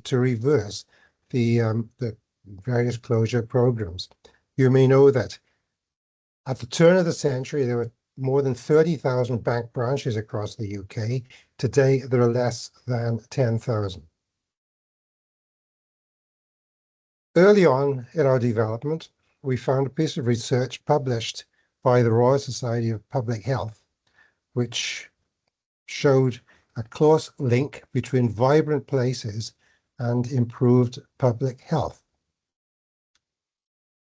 to reverse the various closure programs. You may know that at the turn of the century, there were more than 30,000 bank branches across the UK. Today, there are less than 10,000. Early on in our development, we found a piece of research published by the Royal Society of Public Health, which showed a close link between vibrant places and improved public health.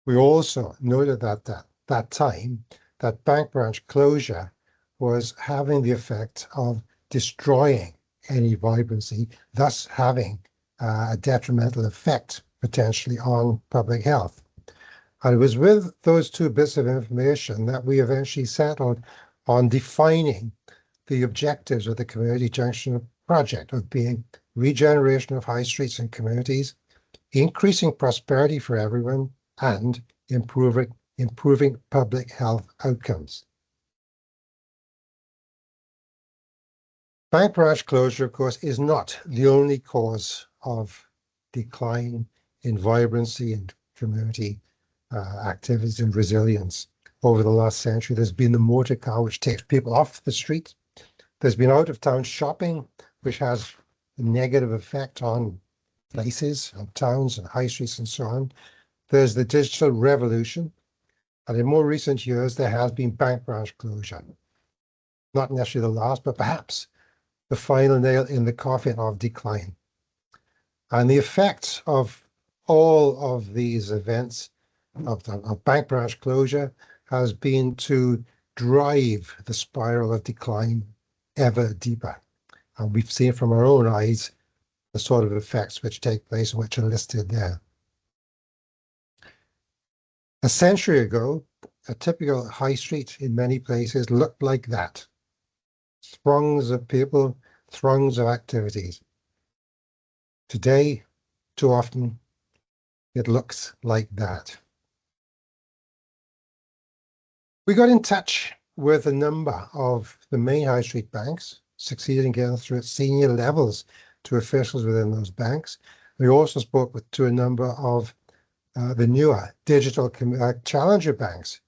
We also noted at that time that bank branch closure was having the effect of destroying any vibrancy, thus having a detrimental effect potentially on public health. And it was with those two bits of information that we eventually settled on defining the objectives of the Community Junction project, of being regeneration of high streets and communities, increasing prosperity for everyone, and improving public health outcomes. Bank branch closure, of course, is not the only cause of decline in vibrancy and community activities and resilience. Over the last century, there's been the motor car, which takes people off the street. There's been out-of-town shopping, which has a negative effect on places and towns and high streets and so on. There's the digital revolution. And in more recent years, there has been bank branch closure. Not necessarily the last, but perhaps the final nail in the coffin of decline. And the effect of all of these events of bank branch closure has been to drive the spiral of decline ever deeper. And we've seen from our own eyes the sort of effects which take place and which are listed there. A century ago, a typical high street in many places looked like that. Throngs of people, throngs of activities. Today, too often, it looks like that. We got in touch with a number of the main high street banks, succeeded in getting through at senior levels to officials within those banks. We also spoke to a number of the newer digital challenger banks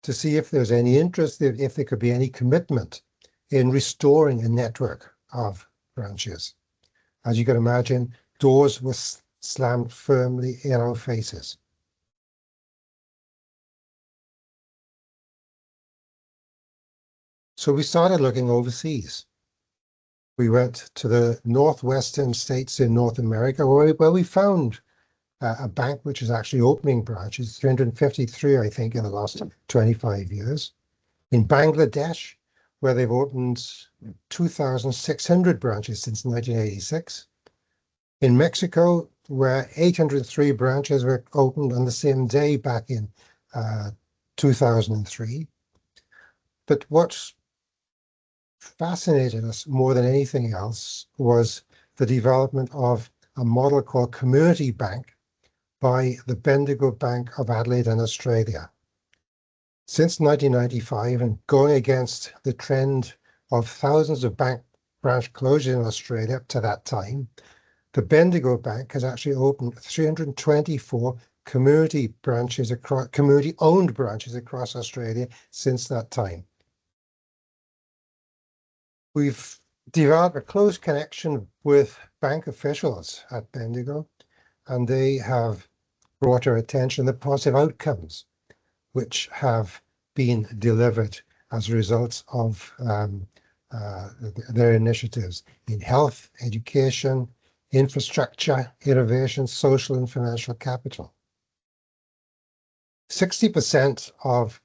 to see if there's any interest, if there could be any commitment in restoring a network of branches. As you can imagine, doors were slammed firmly in our faces. So we started looking overseas. We went to the northwestern states in North America, where we found a bank which is actually opening branches, 353, I think, in the last 25 years. In Bangladesh, where they've opened 2,600 branches since 1986. In Mexico, where 803 branches were opened on the same day back in 2003. But what fascinated us more than anything else was the development of a model called Community Bank by the Bendigo Bank of Adelaide in Australia. Since 1995, and going against the trend of thousands of bank branch closures in Australia up to that time, the Bendigo Bank has actually opened 324 community-owned branches across Australia since that time. We've developed a close connection with bank officials at Bendigo, and they have brought our attention the positive outcomes which have been delivered as a result of their initiatives in health, education, infrastructure, innovation, social and financial capital. 60% of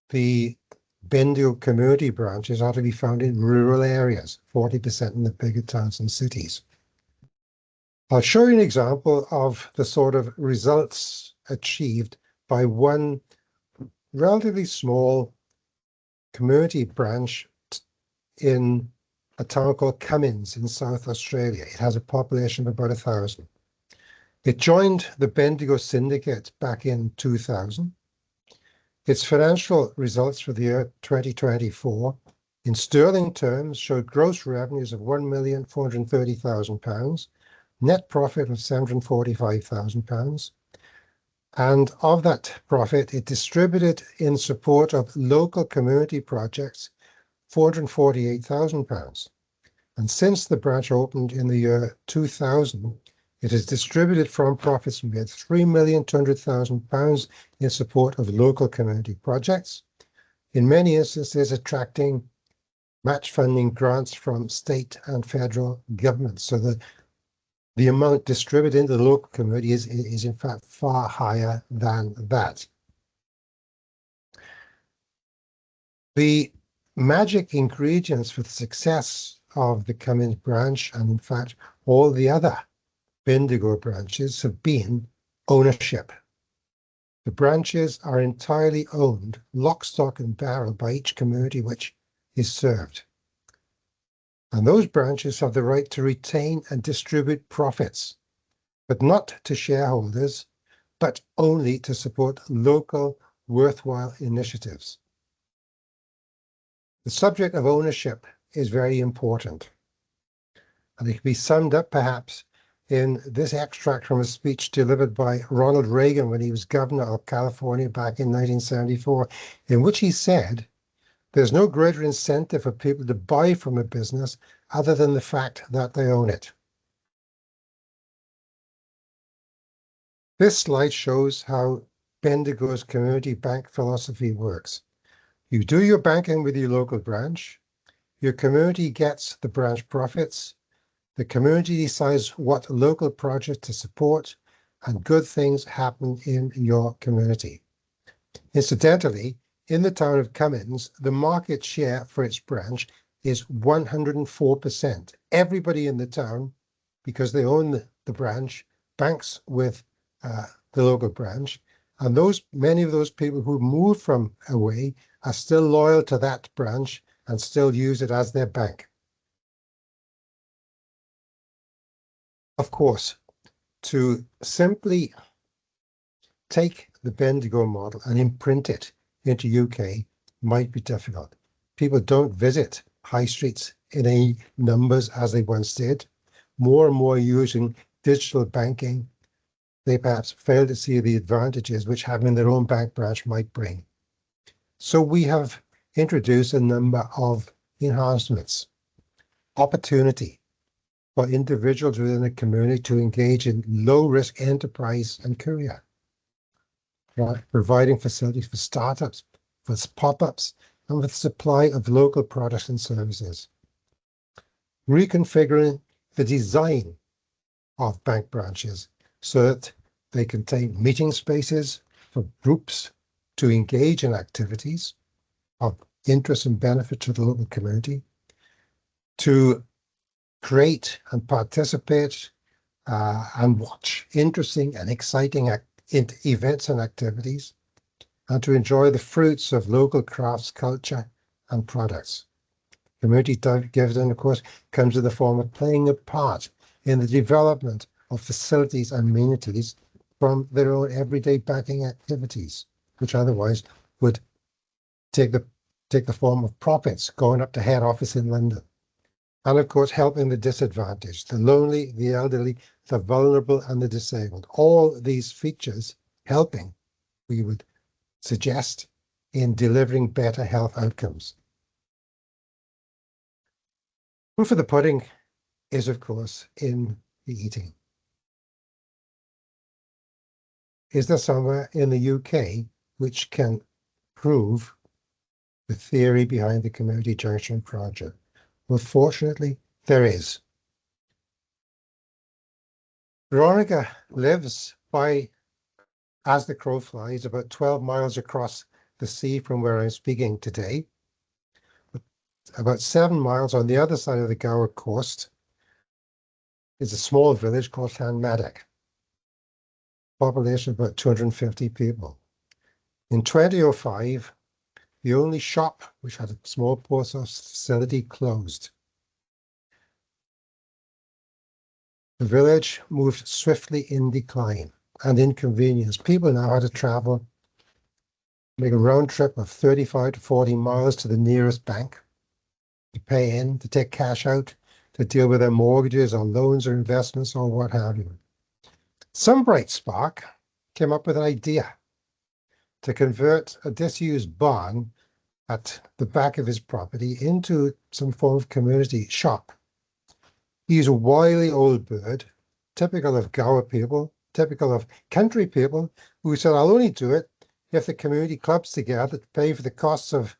the Bendigo community branches are to be found in rural areas, 40% in the bigger towns and cities. I'll show you an example of the sort of results achieved by one relatively small community branch in a town called Cummins in South Australia. It has a population of about 1,000. It joined the Bendigo Syndicate back in 2000. Its financial results for the year 2024 in sterling terms showed gross revenues of £1,430,000, net profit of £745,000. And of that profit, it distributed in support of local community projects £448,000. And since the branch opened in the year 2000, it has distributed from profits made £3,200,000 in support of local community projects, in many instances attracting match funding grants from state and federal governments. So the amount distributed into the local community is in fact far higher than that. The magic ingredients for the success of the Cummins branch, and in fact all the other Bendigo branches, have been ownership. The branches are entirely owned, lock, stock and barrel, by each community which is served. And those branches have the right to retain and distribute profits, but not to shareholders, but only to support local worthwhile initiatives. The subject of ownership is very important, and it can be summed up perhaps in this extract from a speech delivered by Ronald Reagan when he was governor of California back in 1974, in which he said, "There's no greater incentive for people to buy from a business other than the fact that they own it." This slide shows how Bendigo's community bank philosophy works. You do your banking with your local branch, your community gets the branch profits, the community decides what local project to support, and good things happen in your community. Incidentally, in the town of Cummins, the market share for its branch is 104%. Everybody in the town, because they own the branch, banks with the local branch, and many of those people who moved from away are still loyal to that branch and still use it as their bank. Of course, to simply take the Bendigo model and imprint it into UK might be difficult. People don't visit high streets in any numbers as they once did. More and more using digital banking, they perhaps fail to see the advantages which having their own bank branch might bring. So we have introduced a number of enhancements. Opportunity for individuals within the community to engage in low-risk enterprise and career. Providing facilities for startups, for pop-ups, and with supply of local products and services. Reconfiguring the design of bank branches so that they contain meeting spaces for groups to engage in activities of interest and benefit to the local community, to create and participate and watch interesting and exciting events and activities, and to enjoy the fruits of local crafts, culture, and products. Community dividend, of course, comes in the form of playing a part in the development of facilities and amenities from their own everyday banking activities, which otherwise would take the form of profits going up to head office in London. And of course, helping the disadvantaged, the lonely, the elderly, the vulnerable, and the disabled. All these features helping, we would suggest, in delivering better health outcomes. Proof of the pudding is, of course, in the eating. Is there somewhere in the UK which can prove the theory behind the Community Junction project? Well, fortunately, there is. Veronica lives as the crow flies, about 12 miles across the sea from where I'm speaking today. About 7 miles on the other side of the Gower coast is a small village called Llanmaddock. Population of about 250 people. In 2005, the only shop which had a small post office facility closed. The village moved swiftly in decline and inconvenience. People now had to travel, make a round trip of 35 to 40 miles to the nearest bank, to pay in, to take cash out, to deal with their mortgages or loans or investments or what have you. Some bright spark came up with an idea to convert a disused barn at the back of his property into some form of community shop. He's a wily old bird, typical of Gower people, typical of country people, who said, I'll only do it if the community clubs together to pay for the costs of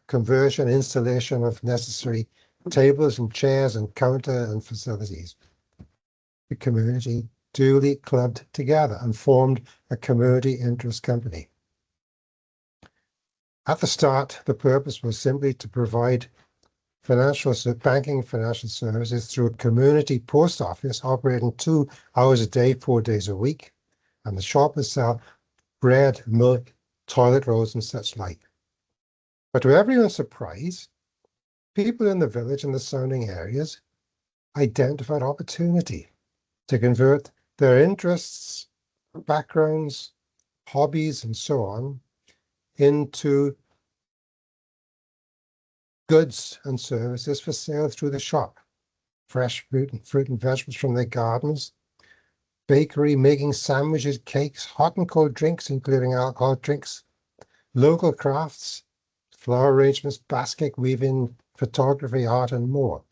conversion, installation of necessary tables and chairs and counter and facilities. The community duly clubbed together and formed a community interest company. At the start, the purpose was simply to provide banking financial services through a community post office operating 2 hours a day, 4 days a week, and the shop would sell bread, milk, toilet rolls, and such like. But to everyone's surprise, people in the village and the surrounding areas identified opportunity to convert their interests, backgrounds, hobbies, and so on into goods and services for sale through the shop. Fresh fruit and vegetables from their gardens, bakery making sandwiches, cakes, hot and cold drinks, including alcoholic drinks, local crafts, flower arrangements, basket weaving, photography, art, and more.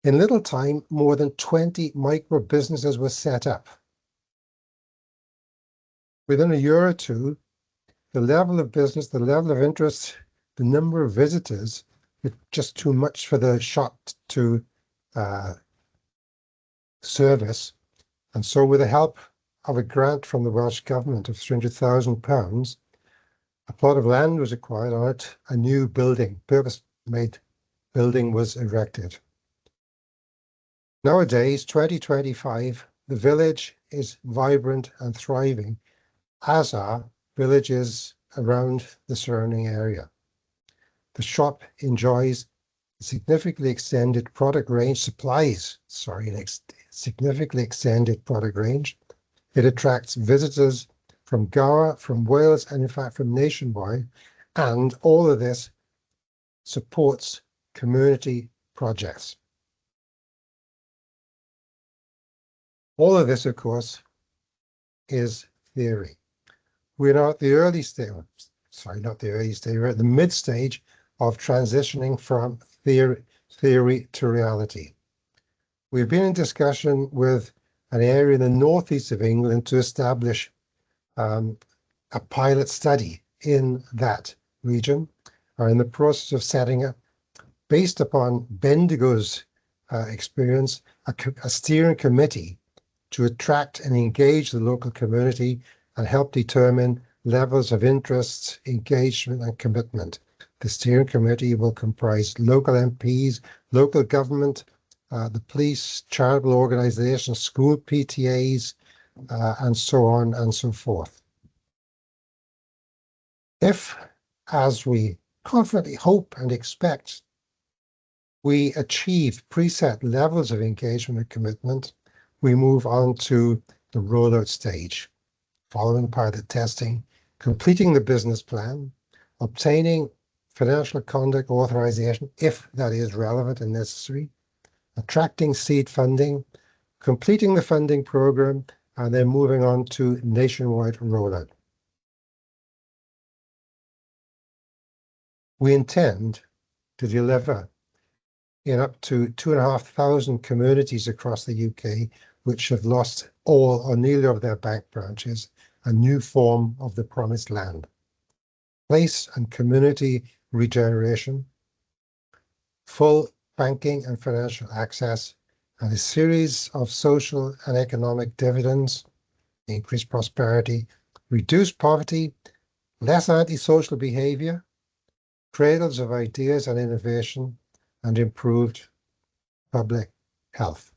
In little time, more than 20 micro businesses were set up. Within a year or two, the level of business, the level of interest, the number of visitors, it's just too much for the shop to service. And so with the help of a grant from the Welsh government of £300,000, a plot of land was acquired on it, a new building, purpose-made building was erected. Nowadays, 2025, the village is vibrant and thriving, as are villages around the surrounding area. The shop enjoys a significantly extended product range, significantly extended product range. It attracts visitors from Gower, from Wales, and in fact from nationwide, and all of this supports community projects. All of this, of course, is theory. We're now at the early stage, not the early stage, we're at the mid stage of transitioning from theory to reality. We've been in discussion with an area in the northeast of England to establish a pilot study in that region, are in the process of setting up, based upon Bendigo's experience, a steering committee to attract and engage the local community and help determine levels of interest, engagement, and commitment. The steering committee will comprise local MPs, local government, the police, charitable organizations, school PTAs, and so on and so forth. If, as we confidently hope and expect, we achieve preset levels of engagement and commitment, we move on to the rollout stage, following pilot testing, completing the business plan, obtaining financial conduct authorization, if that is relevant and necessary, attracting seed funding, completing the funding program, and then moving on to nationwide rollout. We intend to deliver in up to 2,500 communities across the UK, which have lost all or nearly of their bank branches, a new form of the promised land. Place and community regeneration, full banking and financial access, and a series of social and economic dividends, increased prosperity, reduced poverty, less antisocial behavior, cradles of ideas and innovation, and improved public health.